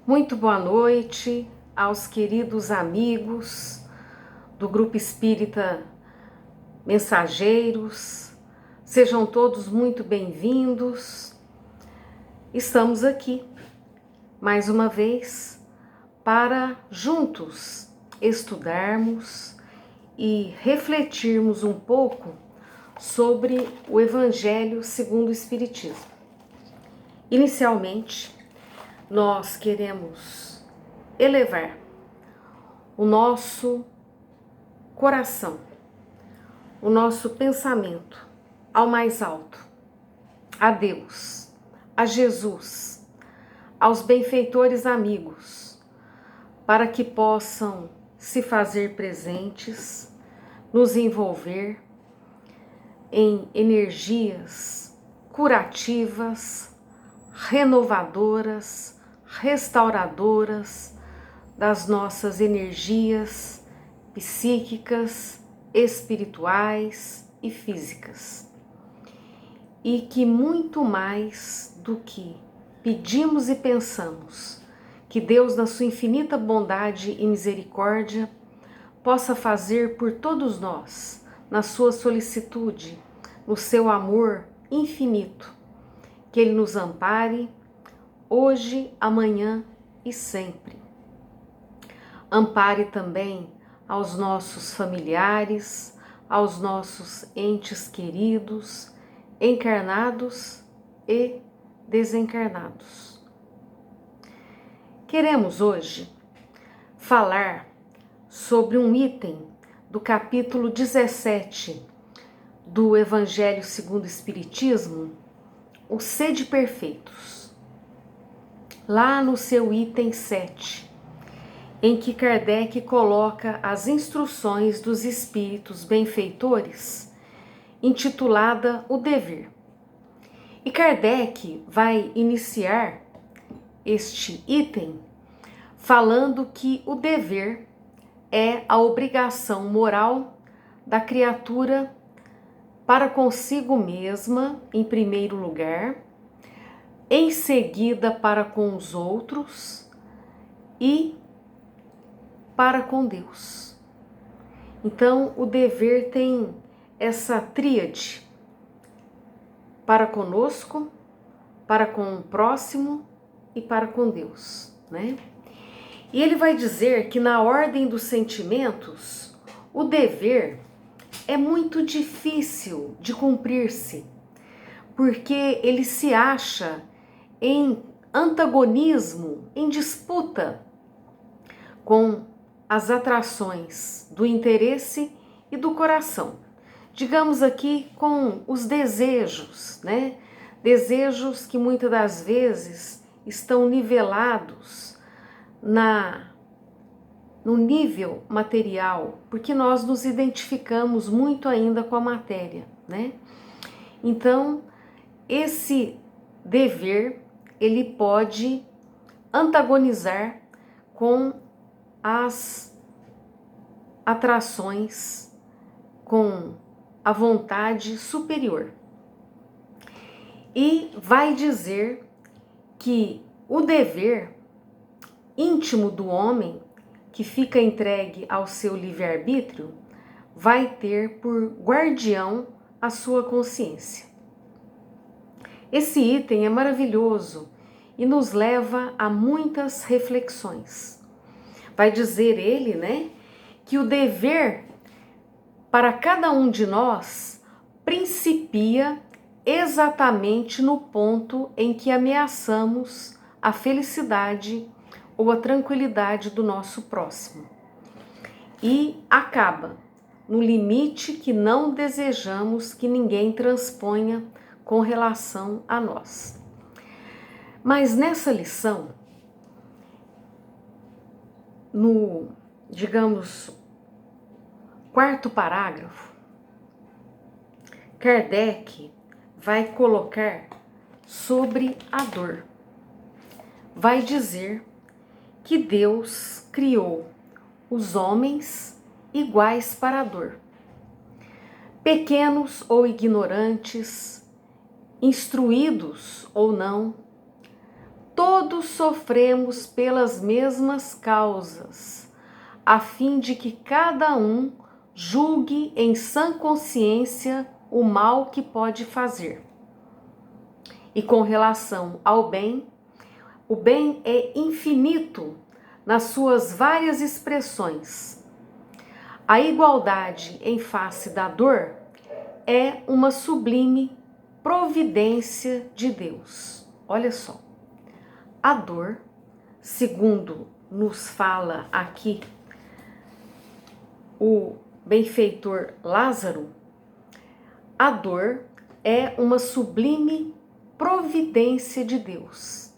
Muito boa noite aos queridos amigos do Grupo Espírita Mensageiros. Sejam todos muito bem-vindos. Estamos aqui, mais uma vez, para juntos estudarmos e refletirmos um pouco sobre o Evangelho segundo o Espiritismo. Inicialmente, nós queremos elevar o nosso coração, o nosso pensamento ao mais alto, a Deus, a Jesus, aos benfeitores amigos, para que possam se fazer presentes, nos envolver em energias curativas, renovadoras, restauradoras das nossas energias psíquicas, espirituais e físicas. E que muito mais do que pedimos e pensamos, que Deus, na sua infinita bondade e misericórdia, possa fazer por todos nós, na sua solicitude, no seu amor infinito, que Ele nos ampare hoje, amanhã e sempre. Ampare também aos nossos familiares, aos nossos entes queridos, encarnados e desencarnados. Queremos hoje falar sobre um item do capítulo 17 do Evangelho segundo o Espiritismo, o Sede Perfeitos. Lá no seu item 7, em que Kardec coloca as instruções dos espíritos benfeitores, intitulada O Dever. E Kardec vai iniciar este item falando que o dever é a obrigação moral da criatura para consigo mesma, em primeiro lugar, em seguida para com os outros e para com Deus. Então, o dever tem essa tríade: para conosco, para com o próximo e para com Deus, né? E ele vai dizer que na ordem dos sentimentos, o dever é muito difícil de cumprir-se, porque ele se acha em antagonismo, em disputa com as atrações do interesse e do coração. Digamos aqui com os desejos, né? Desejos que muitas das vezes estão nivelados no nível material, porque nós nos identificamos muito ainda com a matéria, né? Então, esse dever, ele pode antagonizar com as atrações, com a vontade superior. E vai dizer que o dever íntimo do homem, que fica entregue ao seu livre-arbítrio, vai ter por guardião a sua consciência. Esse item é maravilhoso e nos leva a muitas reflexões. Vai dizer ele, né, que o dever para cada um de nós principia exatamente no ponto em que ameaçamos a felicidade ou a tranquilidade do nosso próximo. E acaba no limite que não desejamos que ninguém transponha com relação a nós. Mas nessa lição, no, digamos, quarto parágrafo, Kardec vai colocar sobre a dor. Vai dizer que Deus criou os homens iguais para a dor. Pequenos ou ignorantes, instruídos ou não, todos sofremos pelas mesmas causas, a fim de que cada um julgue em sã consciência o mal que pode fazer. E com relação ao bem, o bem é infinito nas suas várias expressões. A igualdade em face da dor é uma sublime providência de Deus. Olha só, a dor, segundo nos fala aqui o benfeitor Lázaro, a dor é uma sublime providência de Deus,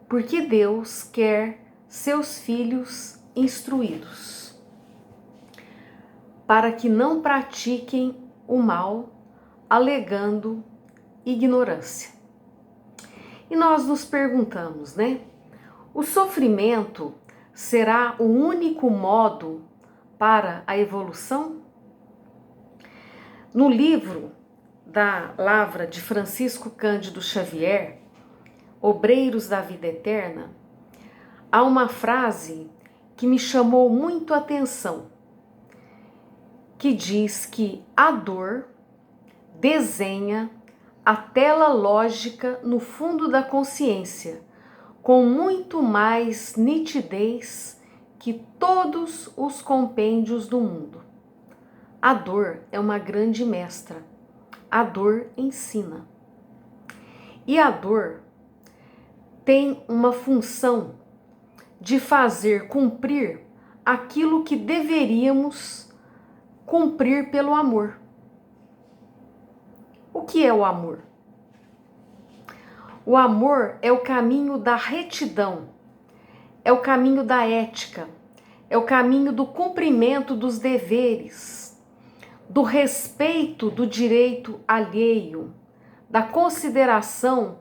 porque Deus quer seus filhos instruídos, para que não pratiquem o mal, alegando ignorância. E nós nos perguntamos, né? O sofrimento será o único modo para a evolução? No livro da Lavra de Francisco Cândido Xavier, Obreiros da Vida Eterna, há uma frase que me chamou muito a atenção, que diz que a dor desenha a tela lógica no fundo da consciência, com muito mais nitidez que todos os compêndios do mundo. A dor é uma grande mestra. A dor ensina. E a dor tem uma função de fazer cumprir aquilo que deveríamos cumprir pelo amor. O que é o amor? O amor é o caminho da retidão, é o caminho da ética, é o caminho do cumprimento dos deveres, do respeito do direito alheio, da consideração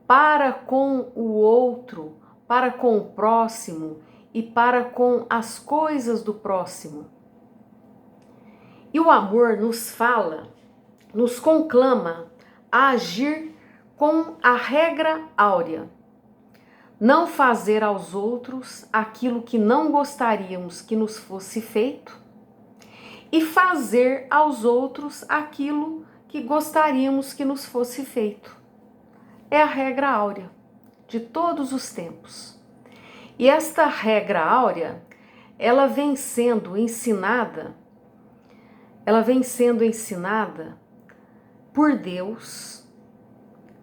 para com o outro, para com o próximo e para com as coisas do próximo. E o amor nos fala, nos conclama a agir com a regra áurea. Não fazer aos outros aquilo que não gostaríamos que nos fosse feito e fazer aos outros aquilo que gostaríamos que nos fosse feito. É a regra áurea de todos os tempos. E esta regra áurea, ela vem sendo ensinada por Deus,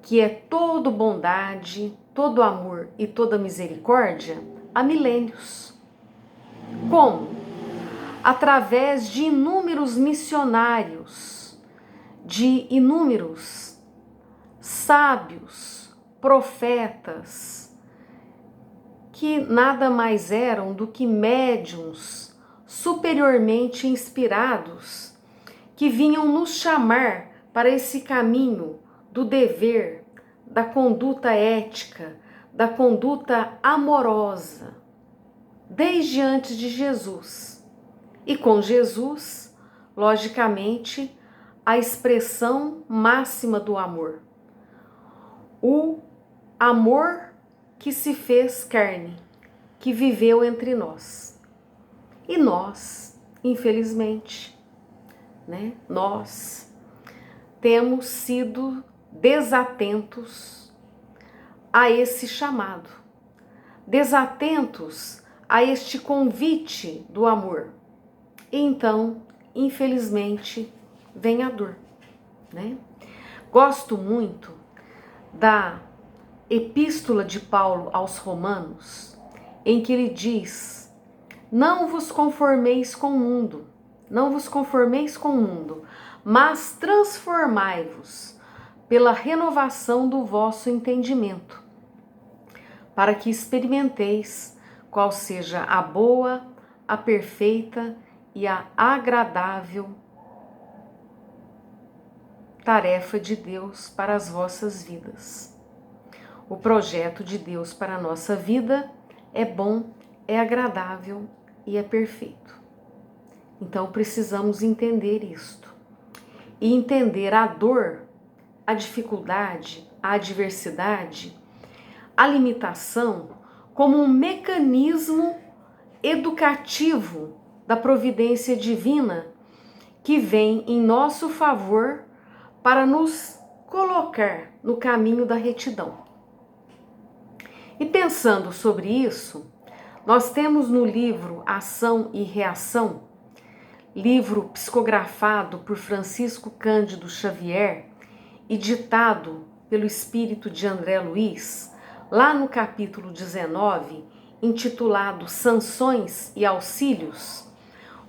que é todo bondade, todo amor e toda misericórdia, há milênios. Como? Através de inúmeros missionários, de inúmeros sábios, profetas, que nada mais eram do que médiuns superiormente inspirados, que vinham nos chamar para esse caminho do dever, da conduta ética, da conduta amorosa, desde antes de Jesus. E com Jesus, logicamente, a expressão máxima do amor. O amor que se fez carne, que viveu entre nós. E nós, infelizmente, né, nós temos sido desatentos a esse chamado, desatentos a este convite do amor. E então, infelizmente, vem a dor, né? Gosto muito da Epístola de Paulo aos Romanos, em que ele diz: não vos conformeis com o mundo, não vos conformeis com o mundo, mas transformai-vos pela renovação do vosso entendimento, para que experimenteis qual seja a boa, a perfeita e a agradável tarefa de Deus para as vossas vidas. O projeto de Deus para a nossa vida é bom, é agradável e é perfeito. Então precisamos entender isto. E entender a dor, a dificuldade, a adversidade, a limitação como um mecanismo educativo da providência divina que vem em nosso favor para nos colocar no caminho da retidão. E pensando sobre isso, nós temos no livro Ação e Reação, livro psicografado por Francisco Cândido Xavier e ditado pelo espírito de André Luiz, lá no capítulo 19, intitulado Sanções e Auxílios,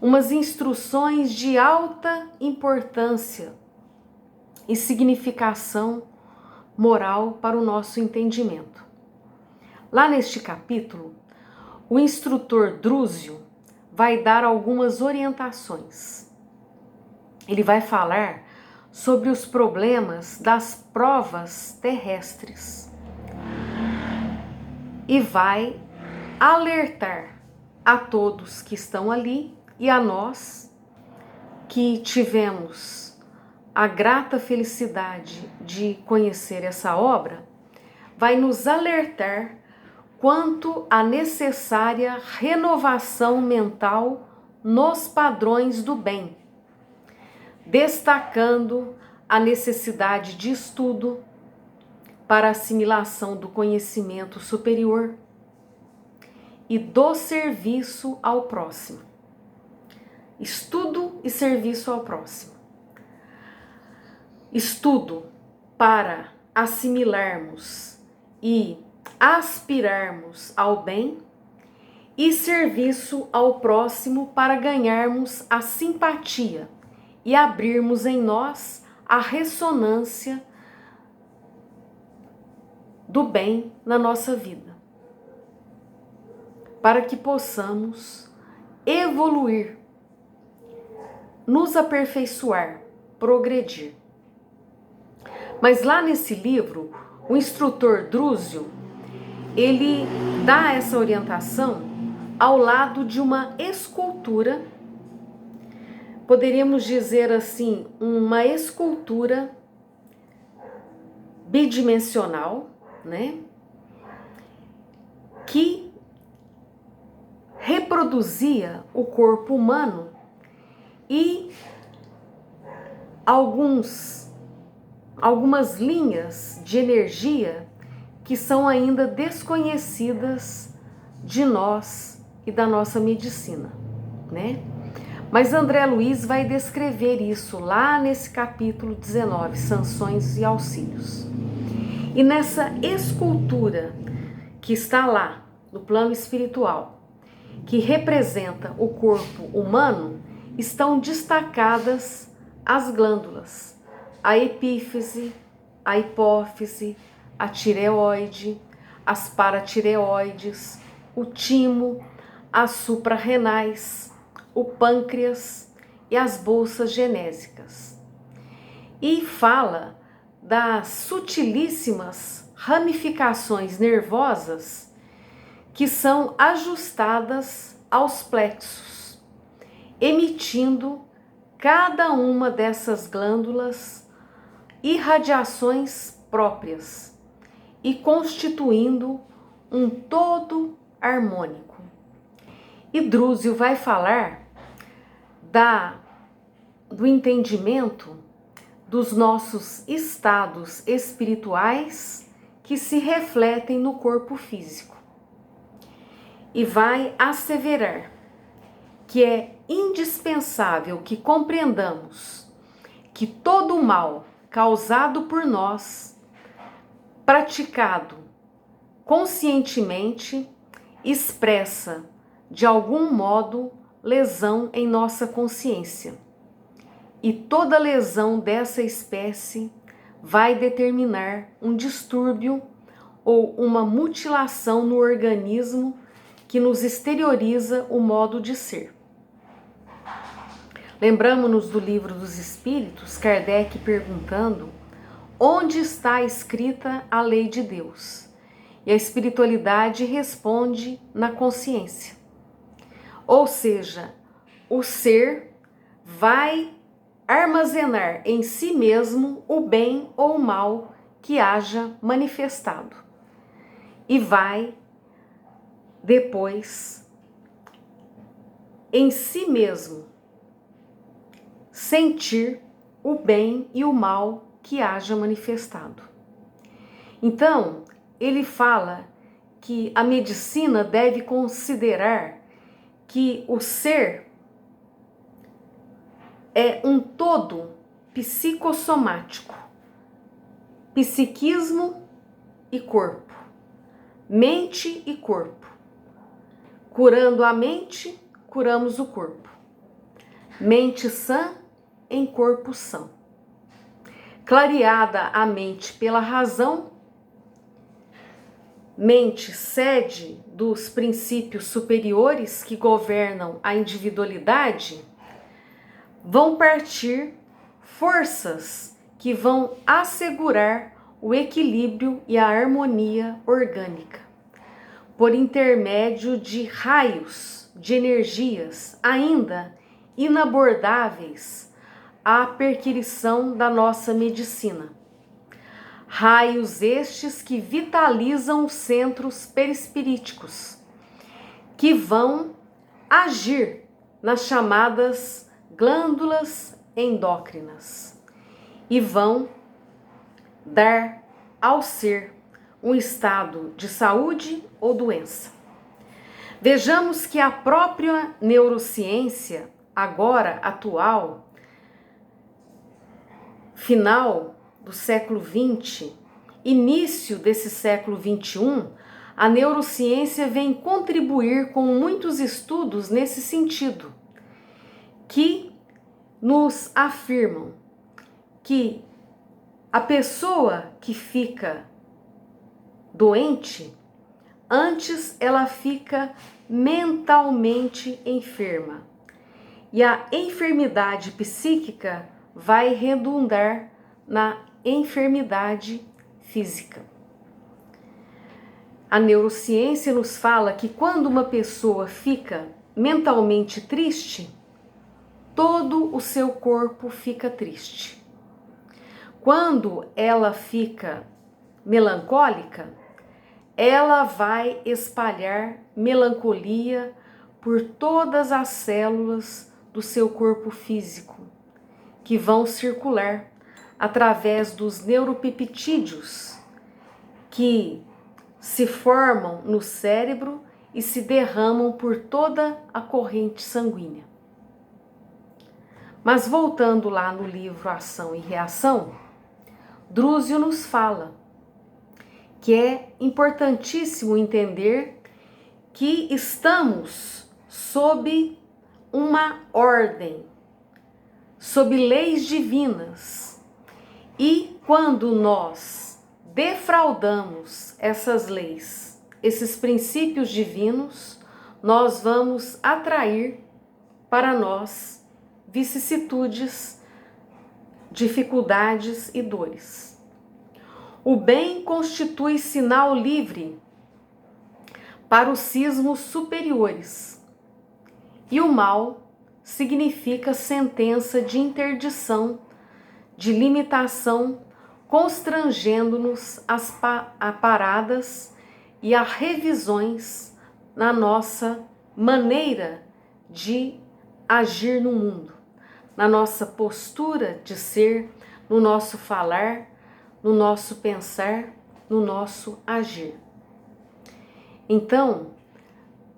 umas instruções de alta importância e significação moral para o nosso entendimento. Lá neste capítulo, o instrutor Drúzio vai dar algumas orientações. Ele vai falar sobre os problemas das provas terrestres e vai alertar a todos que estão ali e a nós que tivemos a grata felicidade de conhecer essa obra, vai nos alertar quanto à necessária renovação mental nos padrões do bem, destacando a necessidade de estudo para assimilação do conhecimento superior e do serviço ao próximo. Estudo e serviço ao próximo. Estudo para assimilarmos e aspirarmos ao bem e serviço ao próximo para ganharmos a simpatia e abrirmos em nós a ressonância do bem na nossa vida, para que possamos evoluir, nos aperfeiçoar, progredir. Mas lá nesse livro, o instrutor Drúzio, ele dá essa orientação ao lado de uma escultura, poderíamos dizer assim, uma escultura bidimensional, né? Que reproduzia o corpo humano e algumas linhas de energia que são ainda desconhecidas de nós e da nossa medicina, né? Mas André Luiz vai descrever isso lá nesse capítulo 19, Sanções e Auxílios. E nessa escultura que está lá no plano espiritual, que representa o corpo humano, estão destacadas as glândulas, a epífise, a hipófise, a tireoide, as paratireoides, o timo, as suprarrenais, o pâncreas e as bolsas genésicas. E fala das sutilíssimas ramificações nervosas que são ajustadas aos plexos, emitindo cada uma dessas glândulas irradiações próprias e constituindo um todo harmônico. E Drúzio vai falar do entendimento dos nossos estados espirituais que se refletem no corpo físico. E vai asseverar que é indispensável que compreendamos que todo o mal causado por nós, praticado conscientemente, expressa de algum modo lesão em nossa consciência. E toda lesão dessa espécie vai determinar um distúrbio ou uma mutilação no organismo que nos exterioriza o modo de ser. Lembramos-nos do Livro dos Espíritos, Kardec perguntando onde está escrita a lei de Deus? E a espiritualidade responde na consciência. Ou seja, o ser vai armazenar em si mesmo o bem ou o mal que haja manifestado. e vai depois em si mesmo sentir o bem e o mal que haja manifestado. Então, ele fala que a medicina deve considerar que o ser é um todo psicossomático, psiquismo e corpo, mente e corpo. Curando a mente, curamos o corpo. Mente sã em corpo são. Clareada a mente pela razão, mente sede dos princípios superiores que governam a individualidade, vão partir forças que vão assegurar o equilíbrio e a harmonia orgânica, por intermédio de raios de energias ainda inabordáveis à perquisição da nossa medicina. Raios estes que vitalizam os centros perispiríticos, que vão agir nas chamadas glândulas endócrinas e vão dar ao ser um estado de saúde ou doença. Vejamos que a própria neurociência, agora atual, final do século XX, início desse século XXI, a neurociência vem contribuir com muitos estudos nesse sentido, que nos afirmam que a pessoa que fica doente, antes ela fica mentalmente enferma. E a enfermidade psíquica vai redundar na enfermidade física. A neurociência nos fala que quando uma pessoa fica mentalmente triste, todo o seu corpo fica triste. Quando ela fica melancólica, ela vai espalhar melancolia por todas as células do seu corpo físico, que vão circular através dos neuropeptídeos que se formam no cérebro e se derramam por toda a corrente sanguínea. Mas voltando lá no livro Ação e Reação, Drúzio nos fala que é importantíssimo entender que estamos sob uma ordem, sob leis divinas, e quando nós defraudamos essas leis, esses princípios divinos, nós vamos atrair para nós vicissitudes, dificuldades e dores. O bem constitui sinal livre para os cismos superiores, e o mal significa sentença de interdição, de limitação, constrangendo-nos a paradas e a revisões na nossa maneira de agir no mundo, na nossa postura de ser, no nosso falar, no nosso pensar, no nosso agir. Então,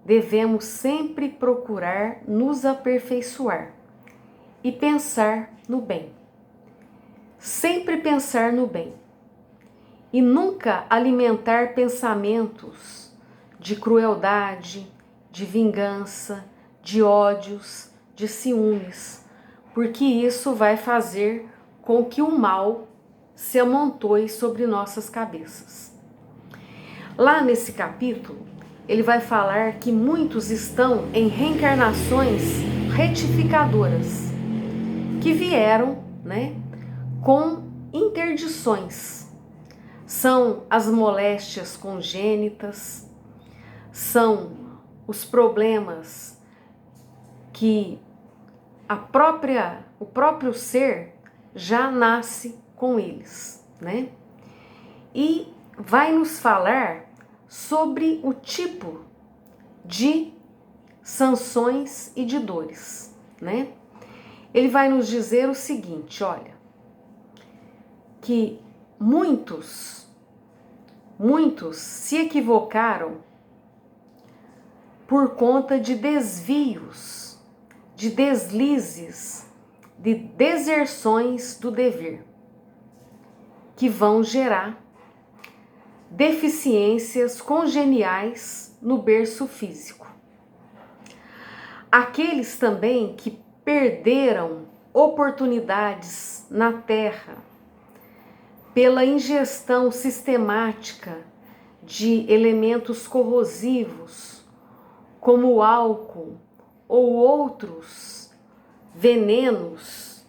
devemos sempre procurar nos aperfeiçoar e pensar no bem. Sempre pensar no bem. E nunca alimentar pensamentos de crueldade, de vingança, de ódios, de ciúmes, porque isso vai fazer com que o mal se amontoe sobre nossas cabeças. Lá nesse capítulo, ele vai falar que muitos estão em reencarnações retificadoras, que vieram, com interdições. São as moléstias congênitas, são os problemas que o próprio ser já nasce com eles, E vai nos falar sobre o tipo de sanções e de dores, né? Ele vai nos dizer o seguinte, olha, que muitos se equivocaram por conta de desvios, de deslizes, de deserções do dever, que vão gerar deficiências congeniais no berço físico. Aqueles também que perderam oportunidades na terra pela ingestão sistemática de elementos corrosivos, como o álcool ou outros venenos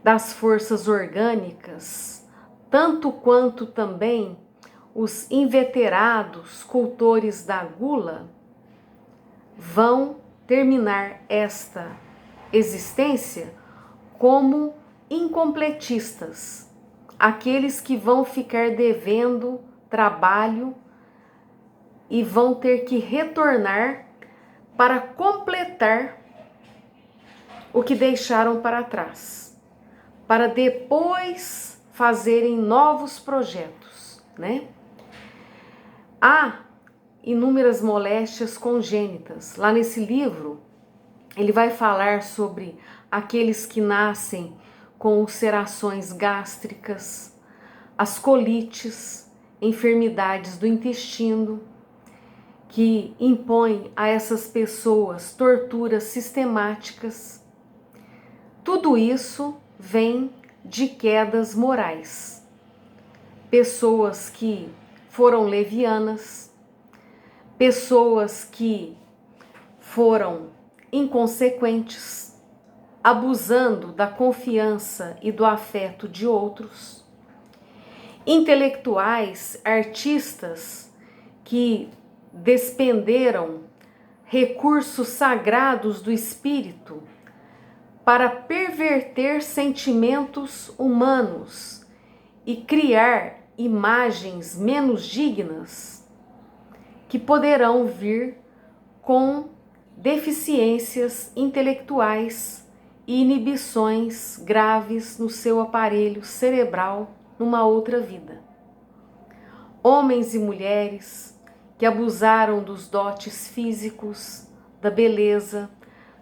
das forças orgânicas, tanto quanto também os inveterados cultores da gula, vão terminar esta existência como incompletistas, aqueles que vão ficar devendo trabalho e vão ter que retornar para completar o que deixaram para trás, para depois fazerem novos projetos, né? Há inúmeras moléstias congênitas. Lá nesse livro, ele vai falar sobre aqueles que nascem com ulcerações gástricas, as colites, enfermidades do intestino, que impõem a essas pessoas torturas sistemáticas. Tudo isso vem de quedas morais. Pessoas que foram levianas, pessoas que foram inconsequentes, abusando da confiança e do afeto de outros, intelectuais, artistas que despenderam recursos sagrados do espírito para perverter sentimentos humanos e criar imagens menos dignas que poderão vir com deficiências intelectuais e inibições graves no seu aparelho cerebral numa outra vida. Homens e mulheres que abusaram dos dotes físicos, da beleza,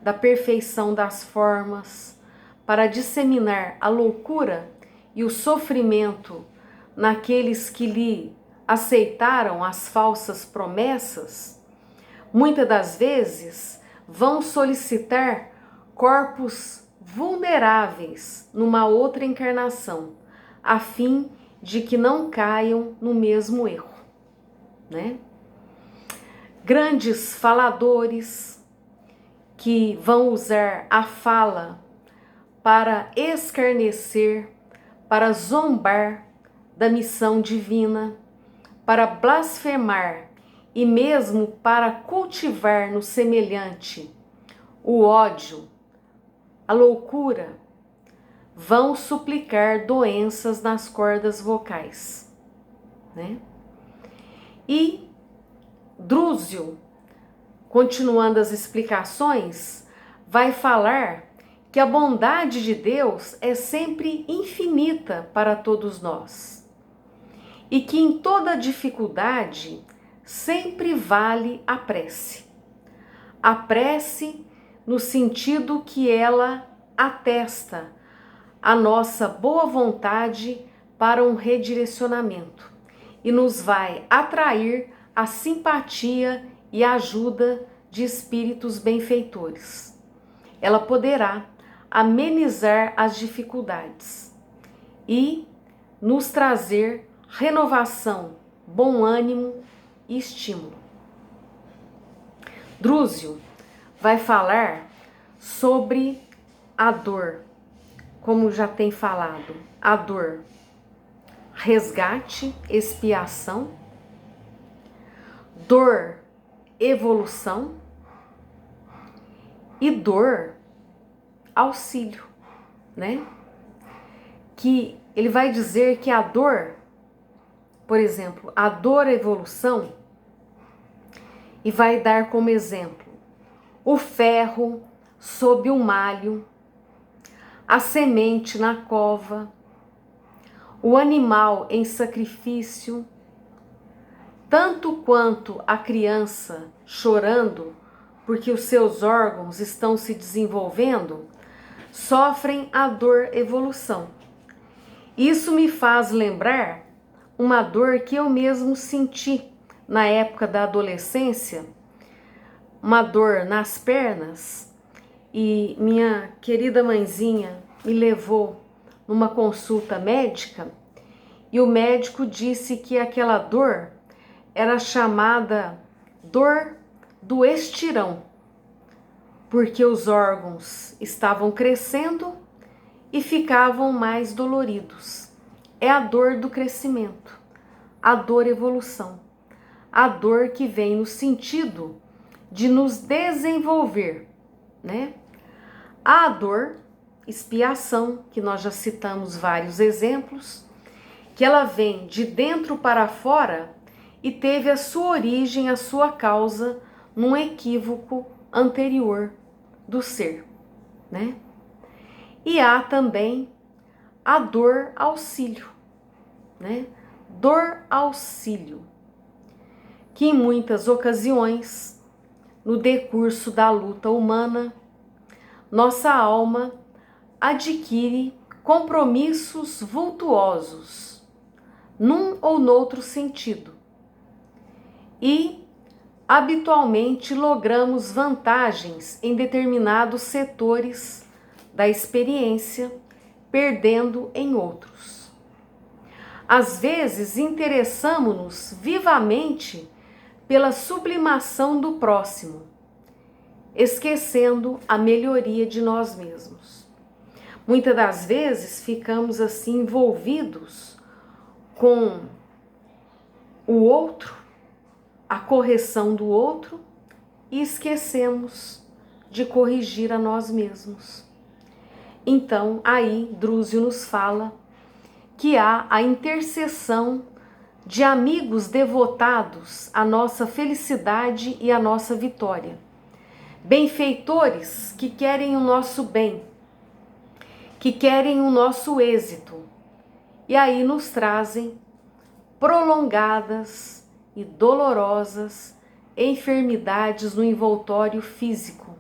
da perfeição das formas, para disseminar a loucura e o sofrimento naqueles que lhe aceitaram as falsas promessas, muitas das vezes vão solicitar corpos vulneráveis numa outra encarnação, a fim de que não caiam no mesmo erro, né? Grandes faladores que vão usar a fala para escarnecer, para zombar da missão divina, para blasfemar e mesmo para cultivar no semelhante o ódio, a loucura, vão suplicar doenças nas cordas vocais, né? E Drúzio, continuando as explicações, vai falar que a bondade de Deus é sempre infinita para todos nós e que em toda dificuldade sempre vale a prece. A prece no sentido que ela atesta a nossa boa vontade para um redirecionamento e nos vai atrair a simpatia e a ajuda de espíritos benfeitores. Ela poderá amenizar as dificuldades e nos trazer renovação, bom ânimo e estímulo. Drúzio vai falar sobre a dor, como já tem falado, a dor, resgate, expiação, dor, evolução e dor, auxílio, né? Que ele vai dizer que a dor por exemplo, a dor evolução e vai dar como exemplo o ferro sob o malho, a semente na cova, o animal em sacrifício, tanto quanto a criança chorando porque os seus órgãos estão se desenvolvendo, sofrem a dor evolução. Isso me faz lembrar uma dor que eu mesmo senti na época da adolescência, uma dor nas pernas, e minha querida mãezinha me levou numa consulta médica e o médico disse que aquela dor era chamada dor do estirão, porque os órgãos estavam crescendo e ficavam mais doloridos. É a dor do crescimento, a dor evolução, a dor que vem no sentido de nos desenvolver, né? A dor, expiação, que nós já citamos vários exemplos, que ela vem de dentro para fora e teve a sua origem, a sua causa num equívoco anterior do ser, né? E há também a dor auxílio, né? Dor auxílio, que em muitas ocasiões, no decurso da luta humana, nossa alma adquire compromissos vultuosos, num ou noutro sentido, e habitualmente logramos vantagens em determinados setores da experiência, perdendo em outros. Às vezes interessamo-nos vivamente pela sublimação do próximo, esquecendo a melhoria de nós mesmos. Muitas das vezes ficamos assim envolvidos com o outro, a correção do outro, e esquecemos de corrigir a nós mesmos. Então, aí, Drúzio nos fala que há a intercessão de amigos devotados à nossa felicidade e à nossa vitória. Benfeitores que querem o nosso bem, que querem o nosso êxito, e aí nos trazem prolongadas e dolorosas enfermidades no envoltório físico,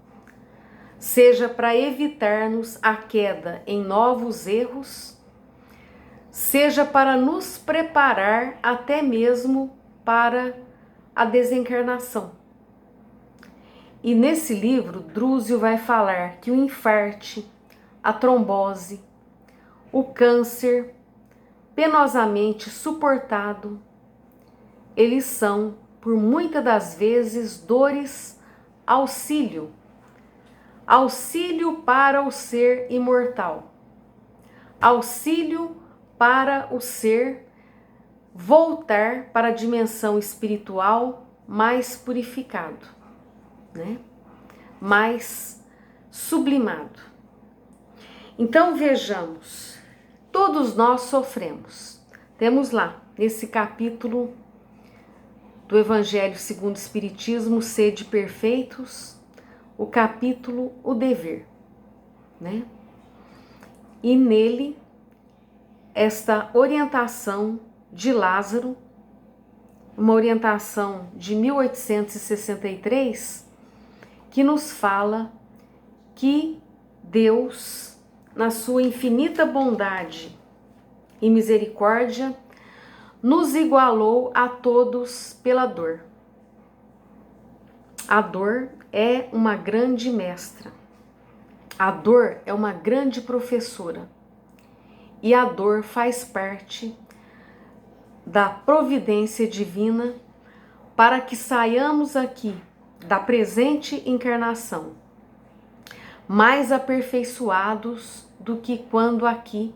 seja para evitar-nos a queda em novos erros, seja para nos preparar até mesmo para a desencarnação. E nesse livro, Drúzio vai falar que o infarte, a trombose, o câncer, penosamente suportado, eles são, por muitas das vezes, dores auxílio, auxílio para o ser imortal, auxílio para o ser voltar para a dimensão espiritual mais purificado, né? Mais sublimado. Então vejamos, todos nós sofremos. Temos lá, nesse capítulo do Evangelho segundo o Espiritismo, Sede Perfeitos, o capítulo O Dever, né? E nele, esta orientação de Lázaro, uma orientação de 1863, que nos fala que Deus, na sua infinita bondade e misericórdia, nos igualou a todos pela dor. A dor é uma grande mestra. A dor é uma grande professora. E a dor faz parte da providência divina para que saiamos aqui da presente encarnação mais aperfeiçoados do que quando aqui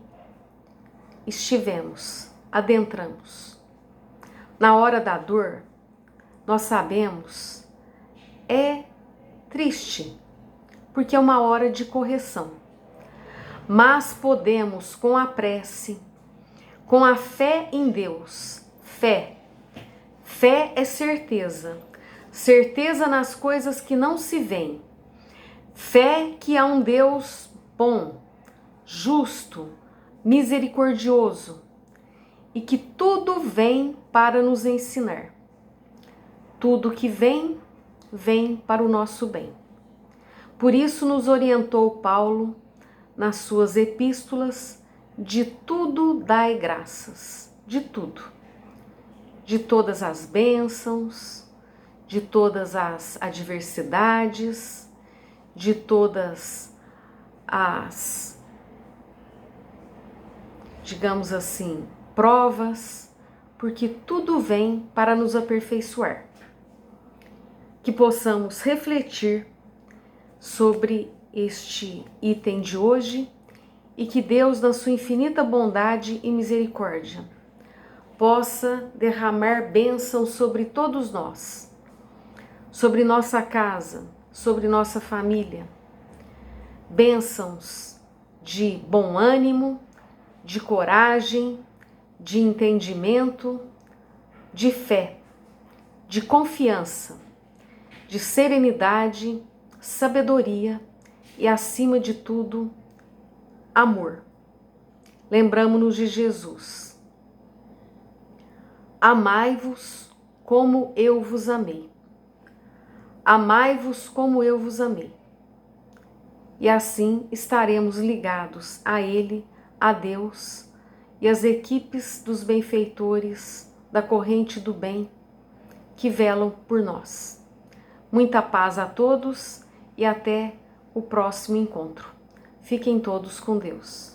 estivemos, adentramos. Na hora da dor, nós sabemos, é triste, porque é uma hora de correção. Mas podemos, com a prece, com a fé em Deus, fé. Fé é certeza. Certeza nas coisas que não se veem. Fé que há um Deus bom, justo, misericordioso e que tudo vem para nos ensinar. Tudo que vem, vem para o nosso bem. Por isso nos orientou Paulo nas suas epístolas: de tudo dai graças, de tudo. De todas as bênçãos, de todas as adversidades, de todas as, digamos assim, provas, porque tudo vem para nos aperfeiçoar. Que possamos refletir sobre este item de hoje e que Deus, na sua infinita bondade e misericórdia, possa derramar bênção sobre todos nós, sobre nossa casa, sobre nossa família. Bênçãos de bom ânimo, de coragem, de entendimento, de fé, de confiança, de serenidade, sabedoria e, acima de tudo, amor. Lembramo-nos de Jesus. Amai-vos como eu vos amei. Amai-vos como eu vos amei. E assim estaremos ligados a Ele, a Deus e às equipes dos benfeitores da corrente do bem que velam por nós. Muita paz a todos e até o próximo encontro. Fiquem todos com Deus.